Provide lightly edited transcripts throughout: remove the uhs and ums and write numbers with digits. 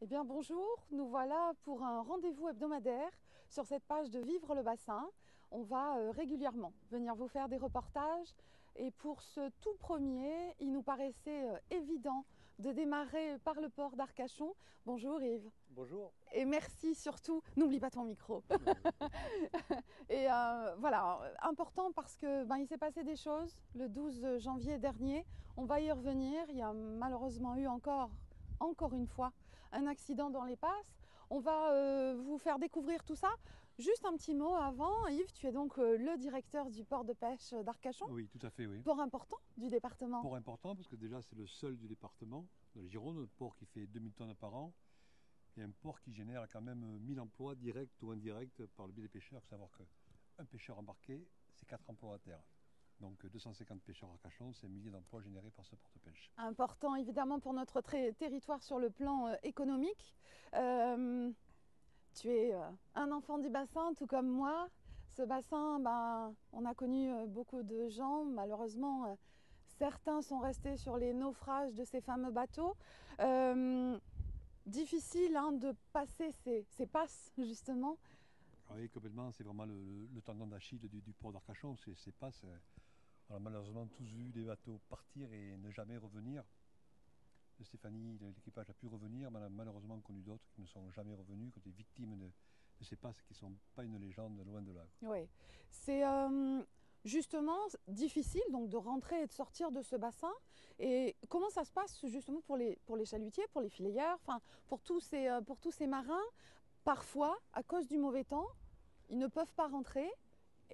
Eh bien bonjour, nous voilà pour un rendez-vous hebdomadaire sur cette page de Vivre le Bassin. On va régulièrement venir vous faire des reportages et pour ce tout premier, il nous paraissait évident de démarrer par le port d'Arcachon. Bonjour Yves. Bonjour. Et merci surtout, n'oublie pas ton micro. Et voilà, important parce que il s'est passé des choses le 12 janvier dernier. On va y revenir. Il y a malheureusement eu encore une fois un accident dans les passes. On va vous faire découvrir tout ça. Juste un petit mot avant, Yves, tu es donc le directeur du port de pêche d'Arcachon. Oui, tout à fait, oui. Port important du département. Port important parce que déjà c'est le seul du département, de la Gironde, notre port qui fait 2000 tonnes par an. Et un port qui génère quand même 1000 emplois directs ou indirects par le biais des pêcheurs. Il faut savoir qu'un pêcheur embarqué, c'est 4 emplois à terre. Donc 250 pêcheurs à Arcachon, c'est un millier d'emplois générés par ce porte-pêche. Important évidemment pour notre territoire sur le plan économique. Tu es un enfant du bassin, tout comme moi. Ce bassin, on a connu beaucoup de gens. Malheureusement, certains sont restés sur les naufrages de ces fameux bateaux. Difficile de passer ces passes, justement. Oui, complètement. C'est vraiment le tendon d'Achille du port d'Arcachon. Ces passes. On a malheureusement tous vu des bateaux partir et ne jamais revenir. Stéphanie, l'équipage a pu revenir, mais on a malheureusement connu d'autres qui ne sont jamais revenus, qui ont été victimes de ces passes qui ne sont pas une légende, loin de là. Oui, c'est justement difficile donc de rentrer et de sortir de ce bassin. Et comment ça se passe justement pour les chalutiers, pour les fileyeurs, pour tous ces marins? Parfois, à cause du mauvais temps, ils ne peuvent pas rentrer.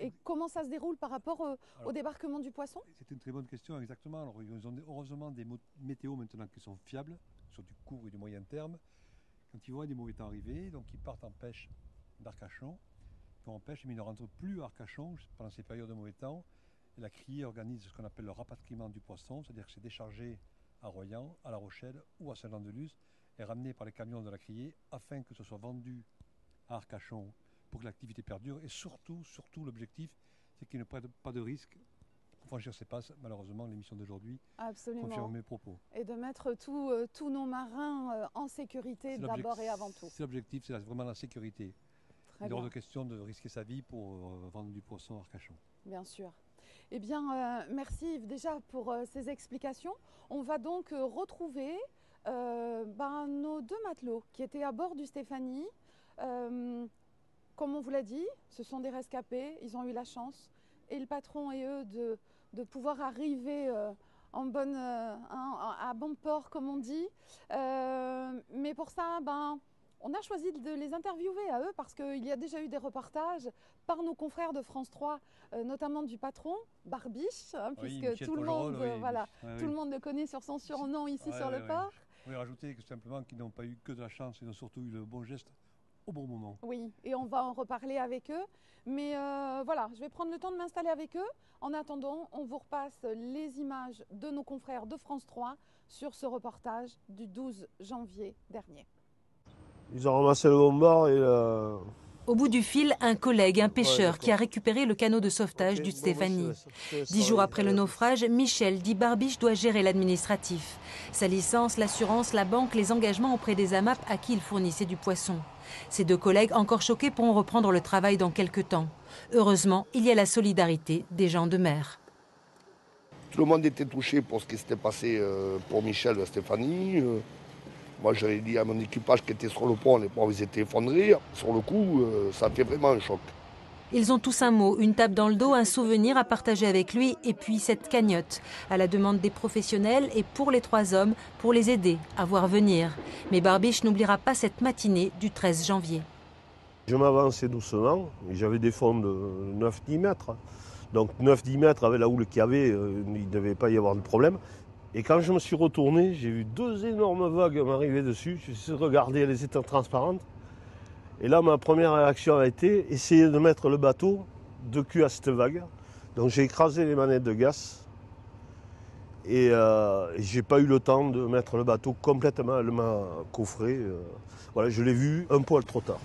Et comment ça se déroule par rapport au débarquement du poisson? C'est une très bonne question, exactement. Alors, ils ont heureusement des météos maintenant qui sont fiables, sur du court et du moyen terme. Quand ils voient des mauvais temps arriver, donc ils partent en pêche d'Arcachon, ils vont en pêche, mais ils ne rentrent plus à Arcachon pendant ces périodes de mauvais temps. Et la criée organise ce qu'on appelle le rapatriement du poisson, c'est-à-dire que c'est déchargé à Royan, à La Rochelle ou à Saint-Jean-de-Luz et ramené par les camions de la criée afin que ce soit vendu à Arcachon pour que l'activité perdure. Et surtout l'objectif, c'est qu'il n'y ait pas de risque pour franchir ces passes. Malheureusement, l'émission d'aujourd'hui confirme mes propos. Et de mettre tous nos marins en sécurité d'abord et avant tout. C'est l'objectif, c'est vraiment la sécurité. Il est hors de question de risquer sa vie pour vendre du poisson à Arcachon. Bien sûr. Eh bien, merci Yves déjà pour ces explications. On va donc retrouver nos deux matelots qui étaient à bord du Stéphanie. Comme on vous l'a dit, ce sont des rescapés, ils ont eu la chance, et le patron et eux, de pouvoir arriver à bon port, comme on dit. Mais pour ça, on a choisi de les interviewer à eux parce qu'il y a déjà eu des reportages par nos confrères de France 3, notamment du patron, Barbiche, puisque tout le monde, tout le monde le connaît sur son surnom ici sur le port. Je voulais rajouter que simplement qu'ils n'ont pas eu que de la chance, ils ont surtout eu le bon geste au bon moment. Oui, et on va en reparler avec eux. Mais voilà, je vais prendre le temps de m'installer avec eux. En attendant, on vous repasse les images de nos confrères de France 3 sur ce reportage du 12 janvier dernier. Ils ont ramassé le bombard et Au bout du fil, un collègue, un pêcheur, qui a récupéré le canot de sauvetage du Stéphanie. 10 jours après le naufrage, Michel dit Barbiche doit gérer l'administratif. Sa licence, l'assurance, la banque, les engagements auprès des AMAP à qui il fournissait du poisson. Ses deux collègues, encore choqués, pourront reprendre le travail dans quelques temps. Heureusement, il y a la solidarité des gens de mer. Tout le monde était touché pour ce qui s'était passé pour Michel et Stéphanie. Moi, j'avais dit à mon équipage qui était sur le pont, les pauvres, ils étaient effondrés. Sur le coup, ça fait vraiment un choc. Ils ont tous un mot, une tape dans le dos, un souvenir à partager avec lui et puis cette cagnotte, à la demande des professionnels et pour les trois hommes, pour les aider à voir venir. Mais Barbiche n'oubliera pas cette matinée du 13 janvier. Je m'avançais doucement, j'avais des fonds de 9-10 mètres. Donc 9-10 mètres avec la houle qu'il y avait, il ne devait pas y avoir de problème. Et quand je me suis retourné, j'ai vu deux énormes vagues m'arriver dessus. Je suis regardé, elles étaient transparentes. Et là, ma première réaction a été essayer de mettre le bateau de cul à cette vague. Donc j'ai écrasé les manettes de gaz. Et j'ai pas eu le temps de mettre le bateau complètement, elle m'a coffré. Voilà, je l'ai vu un poil trop tard.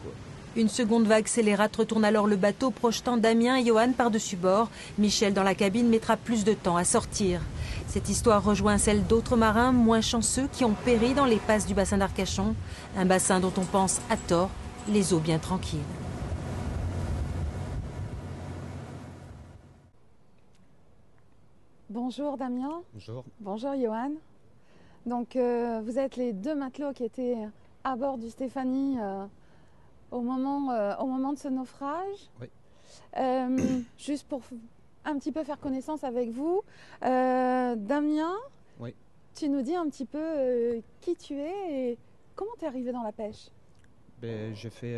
Une seconde vague scélérate retourne alors le bateau, projetant Damien et Johan par-dessus bord. Michel, dans la cabine, mettra plus de temps à sortir. Cette histoire rejoint celle d'autres marins moins chanceux qui ont péri dans les passes du bassin d'Arcachon. Un bassin dont on pense, à tort, les eaux bien tranquilles. Bonjour Damien. Bonjour. Bonjour Johan. Donc vous êtes les deux matelots qui étaient à bord du Stéphanie au moment de ce naufrage. Oui. Juste pour un petit peu faire connaissance avec vous, Damien, oui. Tu nous dis un petit peu qui tu es et comment tu es arrivé dans la pêche? Ben, j'ai fait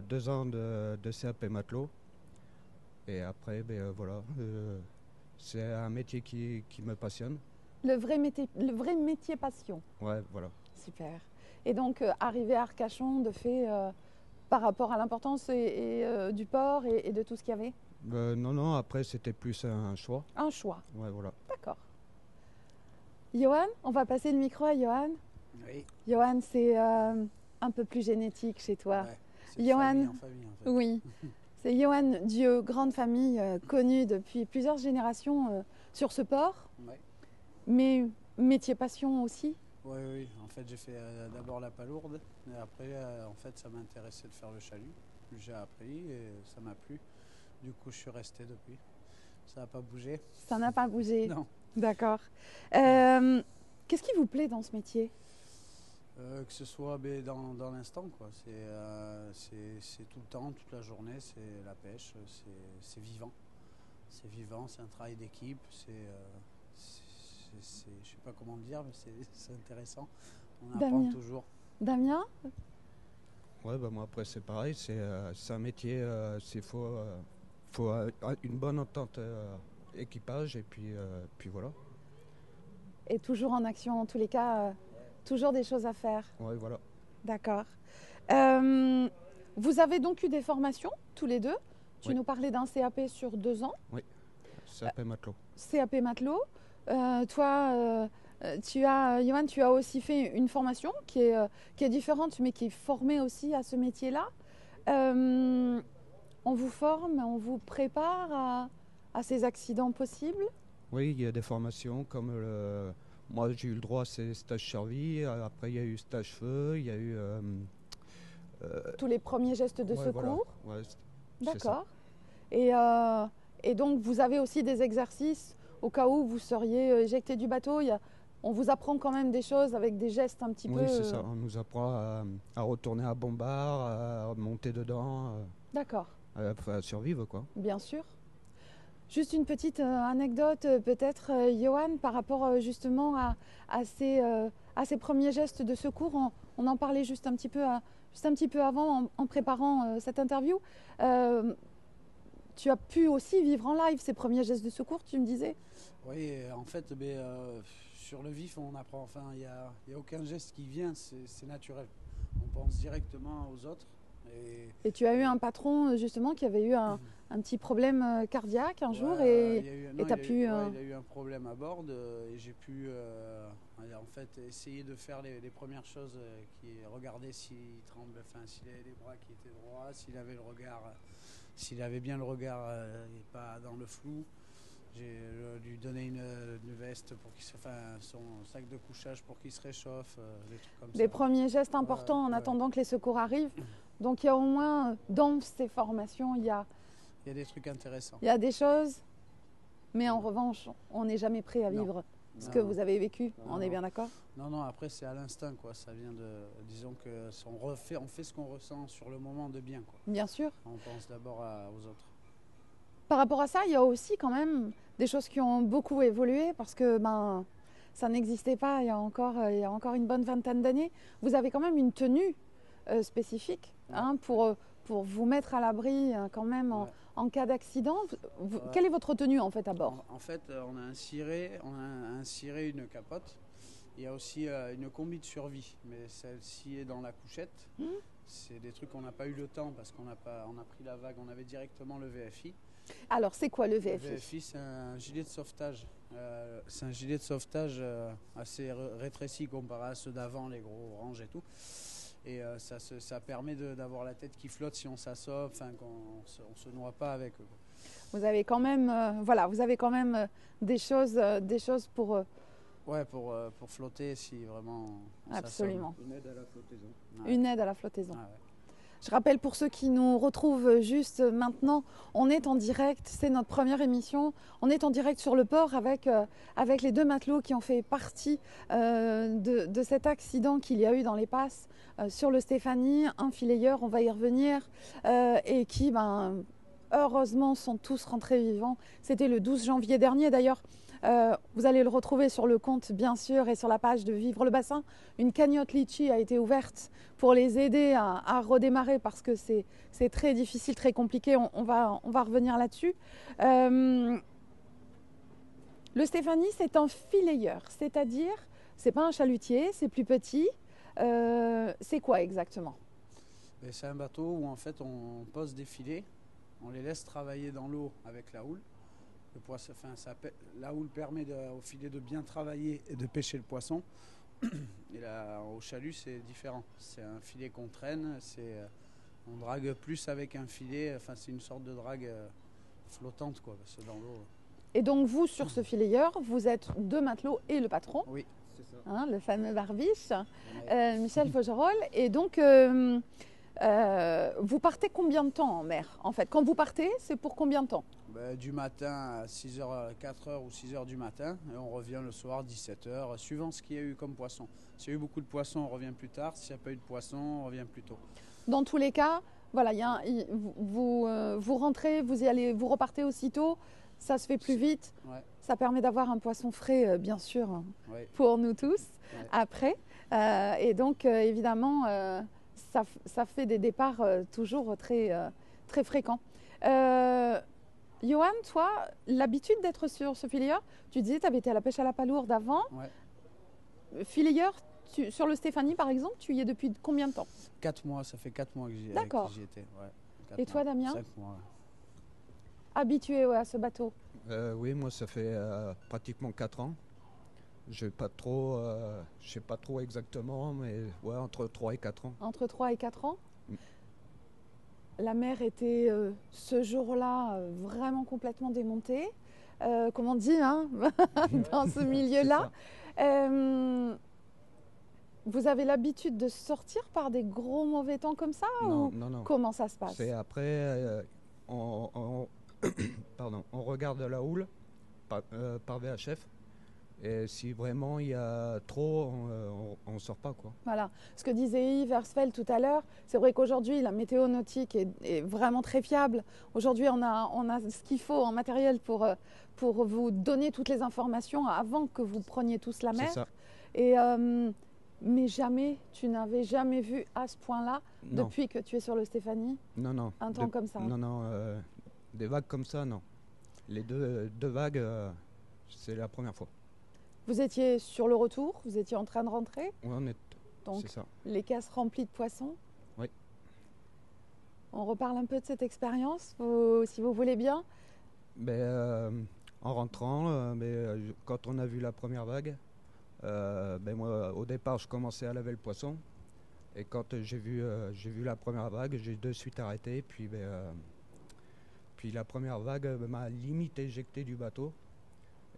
2 ans de CAP matelot et après voilà, c'est un métier qui me passionne. Le vrai métier passion. Ouais, voilà. Super. Et donc, arrivé à Arcachon, de fait, par rapport à l'importance du port et de tout ce qu'il y avait? Non, après, c'était plus un choix. Un choix. Ouais, voilà. D'accord. Johan, on va passer le micro à Johan. Oui. Johan, c'est un peu plus génétique chez toi. Ouais, c'est Johan, famille en famille, en fait. Oui. C'est Johan Dieu, grande famille connue depuis plusieurs générations sur ce port. Ouais. Mais métier passion aussi. Oui. En fait, j'ai fait d'abord la palourde. Et après, en fait, ça m'intéressait de faire le chalut. J'ai appris et ça m'a plu. Du coup, je suis resté depuis. Ça n'a pas bougé. Ça n'a pas bougé. Non. D'accord. Qu'est-ce qui vous plaît dans ce métier? Que ce soit dans l'instant, quoi. C'est tout le temps, toute la journée. C'est la pêche. C'est vivant. C'est vivant. C'est un travail d'équipe. Je ne sais pas comment le dire, mais c'est intéressant. On apprend toujours. Damien? Ouais, moi après c'est pareil, c'est un métier, il faut une bonne entente équipage et puis voilà. Et toujours en action, en tous les cas, toujours des choses à faire. Ouais, voilà. D'accord. Vous avez donc eu des formations, tous les deux. Tu Oui. nous parlais d'un CAP sur 2 ans. Oui, CAP matelot. CAP matelot. Toi, Johan, tu as aussi fait une formation qui est différente, mais qui est formée aussi à ce métier-là. On vous forme, on vous prépare à ces accidents possibles? Oui, il y a des formations comme moi j'ai eu le droit à ces stages survie, après il y a eu stage feu, il y a eu... Tous les premiers gestes de secours? Voilà. Ouais, d'accord. Et donc vous avez aussi des exercices au cas où vous seriez éjecté du bateau. On vous apprend quand même des choses avec des gestes un petit peu... Oui, c'est ça. On nous apprend à retourner à bombard, à monter dedans. D'accord. À survivre, quoi. Bien sûr. Juste une petite anecdote peut-être, Johan, par rapport justement à ces premiers gestes de secours. On en parlait juste un petit peu avant en préparant cette interview. Tu as pu aussi vivre en live ces premiers gestes de secours, tu me disais? Oui, en fait, sur le vif, on apprend. Enfin, il n'y a aucun geste qui vient, c'est naturel. On pense directement aux autres. Et tu as eu un patron justement qui avait eu un petit problème cardiaque un jour et tu as pu... il a eu un problème à bord et j'ai pu en fait essayer de faire les premières choses, qui est regarder s'il tremble, enfin s'il avait les bras qui étaient droits, s'il avait le regard, s'il avait bien le regard et pas dans le flou. J'ai lui donné une veste pour qu'il son sac de couchage pour qu'il se réchauffe, des trucs comme ça. Des premiers gestes importants en attendant que les secours arrivent. Donc il y a au moins dans ces formations, il y a des trucs intéressants. Il y a des choses, mais en revanche, on n'est jamais prêt à vivre ce que vous avez vécu. On est bien d'accord? Non, après c'est à l'instinct, quoi. Ça vient disons que on fait ce qu'on ressent sur le moment de bien, quoi. Bien sûr. On pense d'abord aux autres. Par rapport à ça, il y a aussi quand même des choses qui ont beaucoup évolué parce que ça n'existait pas il y a encore une bonne vingtaine d'années. Vous avez quand même une tenue spécifique pour vous mettre à l'abri quand même en cas d'accident. Quelle est votre tenue en fait à bord? En fait, on a un ciré, une capote. Il y a aussi une combi de survie, mais celle-ci est dans la couchette. C'est des trucs qu'on n'a pas eu le temps parce on a pris la vague, on avait directement le VFI. Alors, c'est quoi le VFI? Le VFI, c'est un gilet de sauvetage. C'est un gilet de sauvetage assez rétréci comparé à ceux d'avant, les gros oranges et tout. Et ça permet d'avoir la tête qui flotte si on s'assomme, enfin qu'on se noie pas avec eux. Vous avez quand même, des choses pour... Ouais, pour flotter si vraiment on Absolument. Une aide à la flottaison. Ouais. Une aide à la flottaison. Ah ouais. Je rappelle pour ceux qui nous retrouvent juste maintenant, on est en direct, c'est notre première émission, on est en direct sur le port avec les 2 matelots qui ont fait partie de cet accident qu'il y a eu dans les passes sur le Stéphanie, un fileyeur, on va y revenir, et qui heureusement sont tous rentrés vivants. C'était le 12 janvier dernier d'ailleurs. Vous allez le retrouver sur le compte bien sûr et sur la page de Vivre le Bassin. Une cagnotte litchi a été ouverte pour les aider à redémarrer parce que c'est très difficile, très compliqué. On va revenir là-dessus. Le Stéphanie, c'est un fileyeur, c'est-à-dire c'est pas un chalutier, c'est plus petit. C'est quoi exactement? C'est un bateau où en fait on pose des filets, on les laisse travailler dans l'eau avec la houle. Le poisson, la houle permet au filet de bien travailler et de pêcher le poisson. Et là, au chalut, c'est différent. C'est un filet qu'on traîne. On drague plus avec un filet. Enfin, c'est une sorte de drague flottante, quoi, parce que dans l'eau. Et donc vous, sur ce fileyeur, vous êtes 2 matelots et le patron. Oui, C'est ça. Hein, le fameux Barbiche, Michel Faugerolles. Et donc, vous partez combien de temps en mer? En fait, quand vous partez, c'est pour combien de temps? Du matin à 6h, 4h ou 6h du matin. Et on revient le soir, 17h, suivant ce qu'il y a eu comme poisson. S'il y a eu beaucoup de poissons, on revient plus tard. S'il n'y a pas eu de poissons, on revient plus tôt. Dans tous les cas, voilà, vous rentrez, vous y allez, vous repartez aussitôt. Ça se fait plus vite. Ouais, Ça permet d'avoir un poisson frais, bien sûr, ouais. pour nous tous Ouais. après. Et donc, évidemment, ça fait des départs toujours très fréquents. Johan, toi, l'habitude d'être sur ce fileyeur, tu disais que tu avais été à la pêche à la palourde avant. Ouais. Fileyeur, sur le Stéphanie, par exemple, tu y es depuis combien de temps? 4 mois, ça fait 4 mois que j'y étais. Ouais, 4 Et toi, mois, Damien? 5 mois. Ouais. Habitué à ce bateau? Oui, moi ça fait pratiquement 4 ans. Je sais pas trop exactement, mais ouais, entre 3 et 4 ans. Entre 3 et 4 ans? Mm. La mer était ce jour-là vraiment complètement démontée, comme on dit, hein, dans ce milieu-là. Vous avez l'habitude de sortir par des gros mauvais temps comme ça? Non, Ou non. comment ça se passe? C'est après, pardon, on regarde la houle par VHF. Et si vraiment il y a trop, on sort pas, quoi. Voilà, ce que disait Yves Hersfeld tout à l'heure, c'est vrai qu'aujourd'hui la météo nautique est vraiment très fiable. Aujourd'hui on a ce qu'il faut en matériel pour vous donner toutes les informations avant que vous preniez tous la mer. C'est ça. Et, mais tu n'avais jamais vu à ce point-là, Non. depuis que tu es sur le Stéphanie, Non. un temps comme ça? Non, des vagues comme ça, non. Les deux vagues, c'est la première fois. Vous étiez sur le retour, vous étiez en train de rentrer, Ouais, on est. donc C'est ça. les caisses remplies de poissons. Oui. On reparle un peu de cette expérience, si vous voulez bien. En rentrant, quand on a vu la première vague, moi, au départ, je commençais à laver le poisson. Et quand j'ai vu la première vague, j'ai de suite arrêté. Puis la première vague m'a limite éjecté du bateau.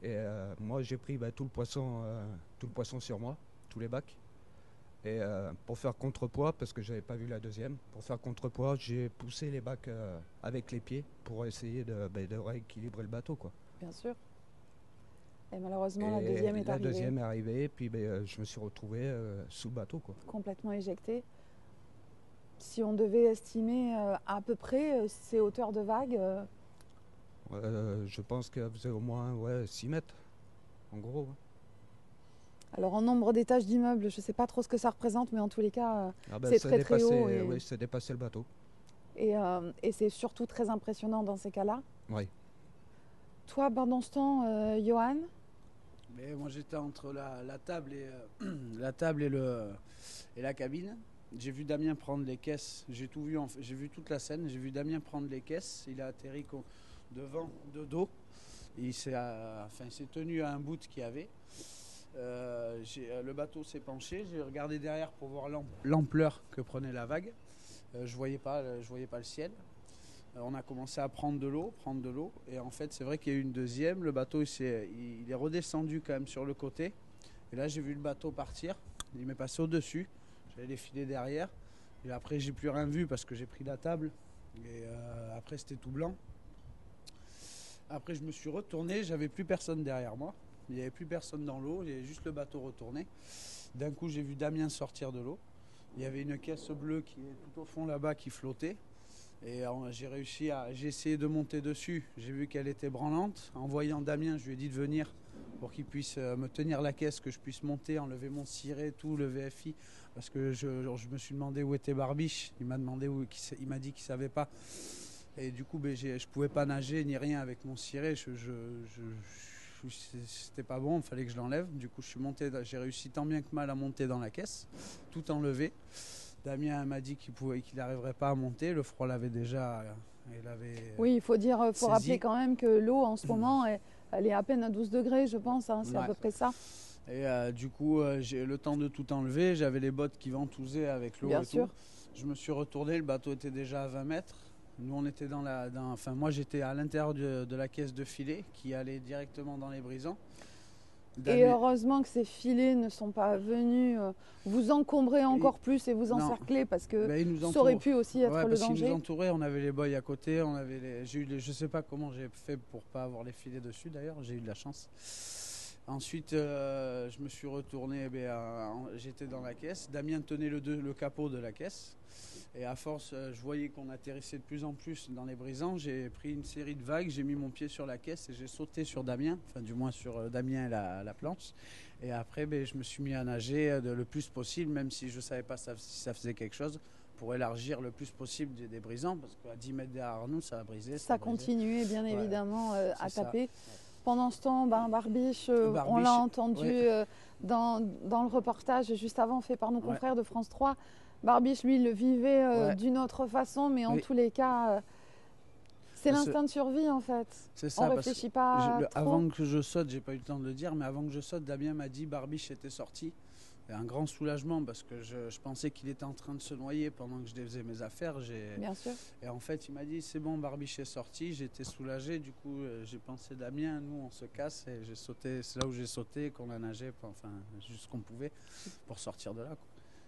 Et moi, j'ai pris tout le poisson sur moi, tous les bacs. Et pour faire contrepoids, parce que j'avais pas vu la deuxième, pour faire contrepoids, j'ai poussé les bacs avec les pieds pour essayer de rééquilibrer le bateau, quoi. Bien sûr. Et malheureusement, la deuxième est arrivée. La deuxième est arrivée, puis je me suis retrouvé sous le bateau, quoi. Complètement éjectée. Si on devait estimer à peu près ces hauteurs de vagues, je pense qu'elle faisait au moins 6 mètres, en gros. Hein. alors en nombre d'étages d'immeubles, je ne sais pas trop ce que ça représente, mais en tous les cas, c'est ça très très haut. Oui, ça dépassait le bateau. Et c'est surtout très impressionnant dans ces cas-là. Oui. Toi, pendant ce temps, Johan? Mais moi j'étais entre la table et la cabine. J'ai vu Damien prendre les caisses. J'ai tout vu. J'ai vu toute la scène. J'ai vu Damien prendre les caisses. Il a atterri devant, de dos. Et il s'est tenu à un bout qu'il y avait. Le bateau s'est penché, j'ai regardé derrière pour voir l'ampleur que prenait la vague. Je voyais pas le ciel. On a commencé à prendre de l'eau, et en fait c'est vrai qu'il y a eu une deuxième. Le bateau il est redescendu quand même sur le côté. Et là j'ai vu le bateau partir, il m'est passé au-dessus, j'avais les filets derrière. Et après j'ai plus rien vu parce que j'ai pris la table. Et après c'était tout blanc. Après je me suis retourné, j'avais plus personne derrière moi. Il n'y avait plus personne dans l'eau, il y avait juste le bateau retourné. D'un coup j'ai vu Damien sortir de l'eau. Il y avait une caisse bleue qui est tout au fond là-bas qui flottait. Et j'ai essayé de monter dessus. J'ai vu qu'elle était branlante. En voyant Damien, je lui ai dit de venir pour qu'il puisse me tenir la caisse, que je puisse monter, enlever mon ciré, tout, le VFI. Parce que je me suis demandé où était Barbiche. Il m'a demandé il m'a dit qu'il ne savait pas. Et du coup, je ne pouvais pas nager ni rien avec mon ciré. C'était pas bon, il fallait que je l'enlève. Du coup, j'ai réussi tant bien que mal à monter dans la caisse, tout enlevé. Damien m'a dit qu'il n'arriverait pas à monter. Le froid l'avait déjà. Oui, il faut rappeler quand même que l'eau en ce moment, elle est à peine à 12 degrés, je pense. Hein, c'est à peu près ça. Et du coup, j'ai eu le temps de tout enlever. J'avais les bottes qui ventousaient avec l'eau. Bien sûr. Tout. Je me suis retourné. Le bateau était déjà à 20 mètres. Nous, on était moi, j'étais à l'intérieur de la caisse de filet qui allait directement dans les brisants. Et heureusement que ces filets ne sont pas venus vous encombrer encore plus et vous encercler parce que ça aurait pu aussi être le danger. Ils nous entouraient, on avait les boys à côté, je ne sais pas comment j'ai fait pour ne pas avoir les filets dessus d'ailleurs, j'ai eu de la chance. Ensuite, je me suis retourné, j'étais dans la caisse. Damien tenait le capot de la caisse. Et à force, je voyais qu'on atterrissait de plus en plus dans les brisants. J'ai pris une série de vagues, j'ai mis mon pied sur la caisse et j'ai sauté sur Damien, enfin du moins sur Damien et la planche. Et après, je me suis mis à nager le plus possible, même si je ne savais pas si ça faisait quelque chose, pour élargir le plus possible des brisants, parce qu'à 10 mètres derrière nous, ça a brisé. Ça continuait bien évidemment à taper. Ouais. Pendant ce temps, Barbiche, on l'a entendu dans le reportage juste avant fait par nos confrères de France 3. Barbiche, lui, le vivait d'une autre façon, mais en tous les cas, c'est l'instinct de survie en fait. C'est ça. On ne réfléchit pas trop. Avant que je saute, j'ai pas eu le temps de le dire, mais avant que je saute, Damien m'a dit Barbiche était sorti. Et un grand soulagement parce que je pensais qu'il était en train de se noyer pendant que je faisais mes affaires. Bien sûr. Et en fait, il m'a dit c'est bon, Barbiche est sorti. J'étais soulagé. Du coup, j'ai pensé Damien, nous on se casse et j'ai sauté. C'est là où j'ai sauté, qu'on a nagé, enfin juste ce qu'on pouvait pour sortir de là. Quoi.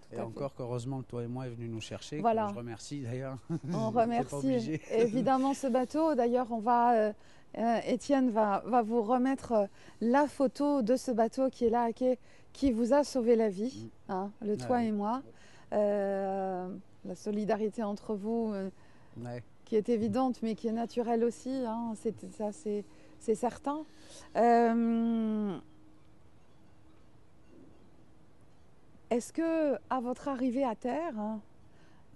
Et encore qu'heureusement, toi et moi est venu nous chercher. Voilà. Je remercie d'ailleurs. On remercie évidemment ce bateau. D'ailleurs, Étienne va vous remettre la photo de ce bateau qui est là, qui vous a sauvé la vie, toi et moi. La solidarité entre vous, qui est évidente, mais qui est naturelle aussi. C'est certain. Est-ce que, à votre arrivée à terre,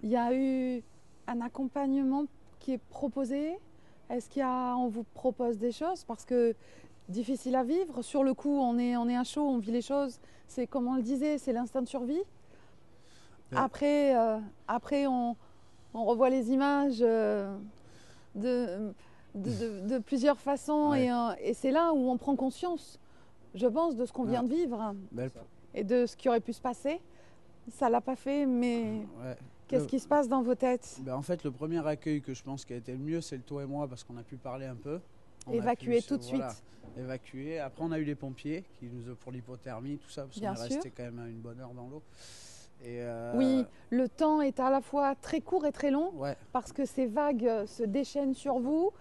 il y a eu un accompagnement qui est proposé? Est-ce qu'on vous propose des choses? Parce que difficile à vivre. Sur le coup, on est à chaud, on vit les choses. C'est comme on le disait, c'est l'instinct de survie. Après, on revoit les images de plusieurs façons et c'est là où on prend conscience, je pense, de ce qu'on vient de vivre. Et de ce qui aurait pu se passer. Ça ne l'a pas fait, mais qu'est-ce qui se passe dans vos têtes? En fait, le premier accueil que je pense qui a été le mieux, c'est le toi et moi, parce qu'on a pu parler un peu. Évacuer tout de suite. Évacuer. Après, on a eu les pompiers qui nous pour l'hypothermie, tout ça, parce qu'on est resté quand même une bonne heure dans l'eau. Oui, le temps est à la fois très court et très long, parce que ces vagues se déchaînent sur vous.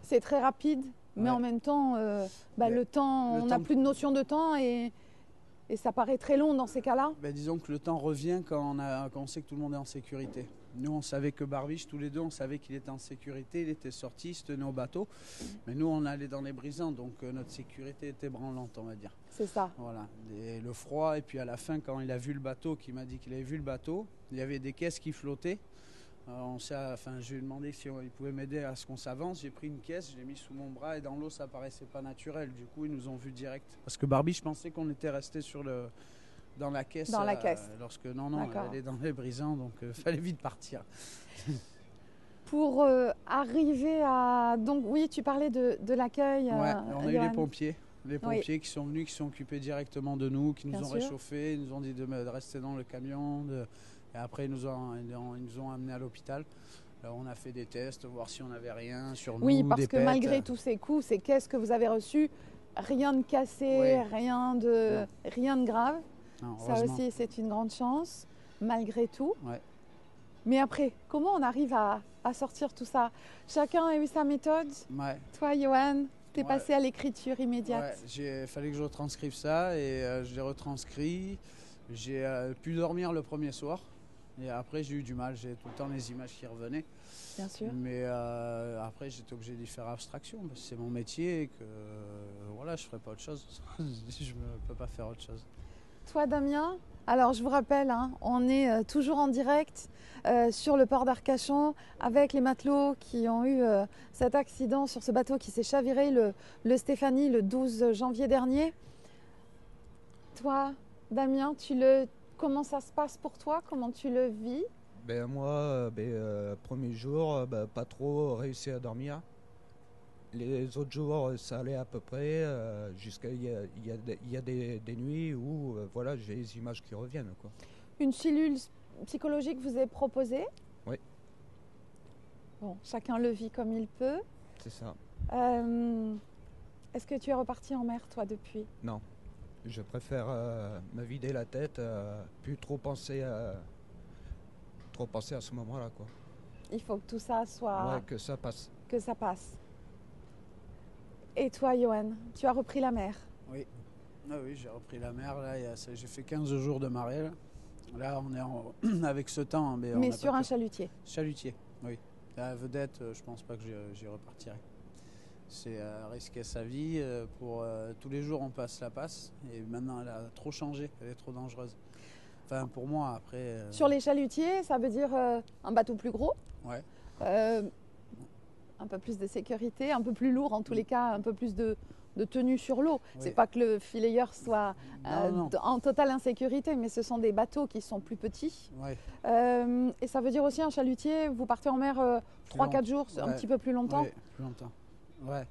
C'est très rapide, mais en même temps, le temps, on n'a plus de notion de temps et ça paraît très long dans ces cas-là. Disons que le temps revient quand on sait que tout le monde est en sécurité. Nous, on savait que Barbiche, tous les deux, on savait qu'il était en sécurité, il était sorti, il se tenait au bateau. Mais nous, on allait dans les brisants, donc notre sécurité était branlante, on va dire. C'est ça. Voilà. Et le froid, et puis à la fin, quand il a vu le bateau, qu'il m'a dit qu'il avait vu le bateau, il y avait des caisses qui flottaient. Je lui ai demandé si il pouvait m'aider à ce qu'on s'avance. J'ai pris une caisse, je l'ai mis sous mon bras et dans l'eau ça paraissait pas naturel. Du coup ils nous ont vus direct. Parce que Barbiche pensait qu'on était resté dans la caisse. Dans la caisse. Lorsque non, elle est dans les brisants, donc fallait vite partir. Pour arriver à... Donc oui, tu parlais de l'accueil. On a eu les pompiers. Les pompiers qui sont venus, qui sont occupés directement de nous, qui nous ont réchauffés, ils nous ont dit de rester dans le camion. Et après, ils nous ont amenés à l'hôpital. Là, on a fait des tests, voir si on n'avait rien sur nous. Oui, parce des que pètes. malgré tous ces coups, ces caisses que vous avez reçues, rien de cassé, rien de grave. Non, ça aussi, c'est une grande chance, malgré tout. Ouais. Mais après, comment on arrive à sortir tout ça? Chacun a eu sa méthode. Ouais. Toi, Johan, t'es passé à l'écriture immédiate. Il fallait que je retranscrive ça et je l'ai retranscrit. J'ai pu dormir le premier soir et après j'ai eu du mal. J'ai tout le temps les images qui revenaient. Bien sûr. Mais après j'étais obligé d'y faire abstraction parce que c'est mon métier et que voilà, je ne ferai pas autre chose. Je ne peux pas faire autre chose. Toi, Damien, alors je vous rappelle, hein, on est toujours en direct sur le port d'Arcachon avec les matelots qui ont eu cet accident sur ce bateau qui s'est chaviré, le Stéphanie, le 12 janvier dernier. Toi, Damien, comment ça se passe pour toi? Comment tu le vis? Moi, premier jour, pas trop réussi à dormir. Les autres jours, ça allait à peu près, jusqu'à il y a des nuits où voilà, j'ai les images qui reviennent, quoi. Une cellule psychologique vous est proposée? Oui. Bon, chacun le vit comme il peut. C'est ça. Est-ce que tu es reparti en mer, toi, depuis? Non. Je préfère me vider la tête, plus trop penser à ce moment-là, quoi. Il faut que tout ça soit... Ouais, que ça passe. Que ça passe. Et toi, Johan, tu as repris la mer? Oui, oui, j'ai repris la mer. Là, j'ai fait 15 jours de marée. Là, on est avec ce temps. Mais sur un chalutier? Chalutier, oui. La vedette, je pense pas que j'y repartirai. C'est risquer sa vie. Tous les jours, on passe la passe. Et maintenant, elle a trop changé. Elle est trop dangereuse. Enfin, pour moi, après... Sur les chalutiers, ça veut dire un bateau plus gros? Ouais. Un peu plus de sécurité, un peu plus lourd en tous les cas, un peu plus de tenue sur l'eau. Oui. C'est pas que le filayeur soit non. en totale insécurité, mais ce sont des bateaux qui sont plus petits. Ouais. Et ça veut dire aussi un chalutier, vous partez en mer 3-4 jours, un petit peu plus longtemps? Oui, plus longtemps. Ouais.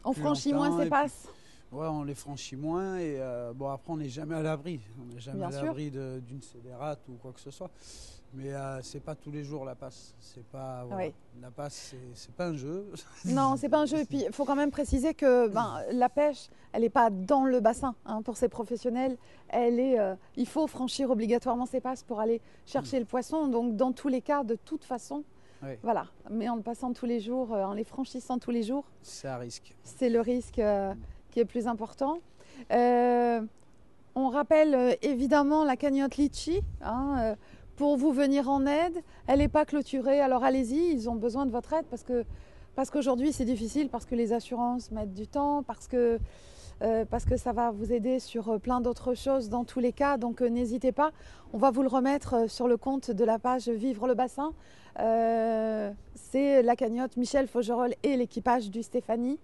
On franchit moins ces passes? Ouais, on les franchit moins et après on n'est jamais à l'abri. On n'est jamais à l'abri d'une scélérate ou quoi que ce soit. Mais c'est pas tous les jours la passe. C'est pas la passe, c'est pas un jeu. Non, c'est pas un jeu. Et puis il faut quand même préciser que la pêche, elle n'est pas dans le bassin. Hein, pour ces professionnels, il faut franchir obligatoirement ces passes pour aller chercher le poisson. Donc dans tous les cas, de toute façon, voilà. Mais en le passant tous les jours, en les franchissant tous les jours, c'est à risque. C'est le risque qui est plus important. On rappelle évidemment la cagnotte Litchi. Pour vous venir en aide, elle n'est pas clôturée, alors allez-y, ils ont besoin de votre aide parce qu'aujourd'hui c'est difficile, parce que les assurances mettent du temps, parce que ça va vous aider sur plein d'autres choses dans tous les cas, donc n'hésitez pas, on va vous le remettre sur le compte de la page Vivre le Bassin. C'est la cagnotte Michel Faugerolles et l'équipage du Stéphanie.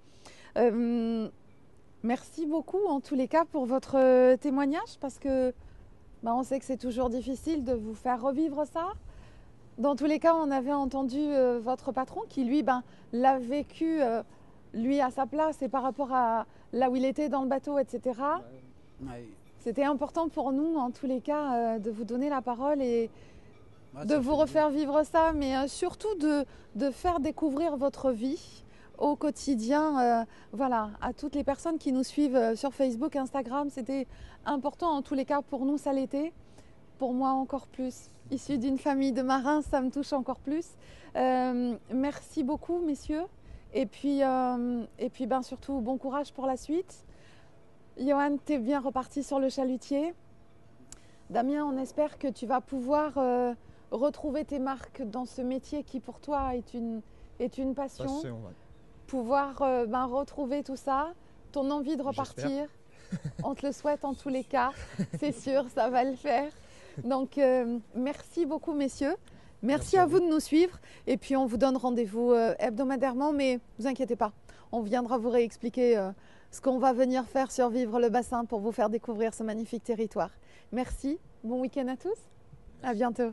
Merci beaucoup en tous les cas pour votre témoignage, parce que on sait que c'est toujours difficile de vous faire revivre ça. Dans tous les cas, on avait entendu votre patron qui, lui, l'a vécu, lui, à sa place et par rapport à là où il était dans le bateau, etc. Ouais. C'était important pour nous, en tous les cas, de vous donner la parole et de vous refaire vivre ça, mais surtout de faire découvrir votre vie au quotidien, voilà, à toutes les personnes qui nous suivent sur Facebook, Instagram. C'était important, en tous les cas, pour nous, ça l'était. Pour moi, encore plus. Issue d'une famille de marins, ça me touche encore plus. Merci beaucoup, messieurs. Et puis surtout, bon courage pour la suite. Johan, tu es bien reparti sur le chalutier. Damien, on espère que tu vas pouvoir retrouver tes marques dans ce métier qui, pour toi, est une passion. Pouvoir retrouver tout ça, ton envie de repartir. On te le souhaite en tous les cas, c'est sûr, ça va le faire. Donc merci beaucoup messieurs, merci à vous de nous suivre et puis on vous donne rendez-vous hebdomadairement, mais ne vous inquiétez pas, on viendra vous réexpliquer ce qu'on va venir faire sur Vivre le Bassin pour vous faire découvrir ce magnifique territoire. Merci, bon week-end à tous, à bientôt.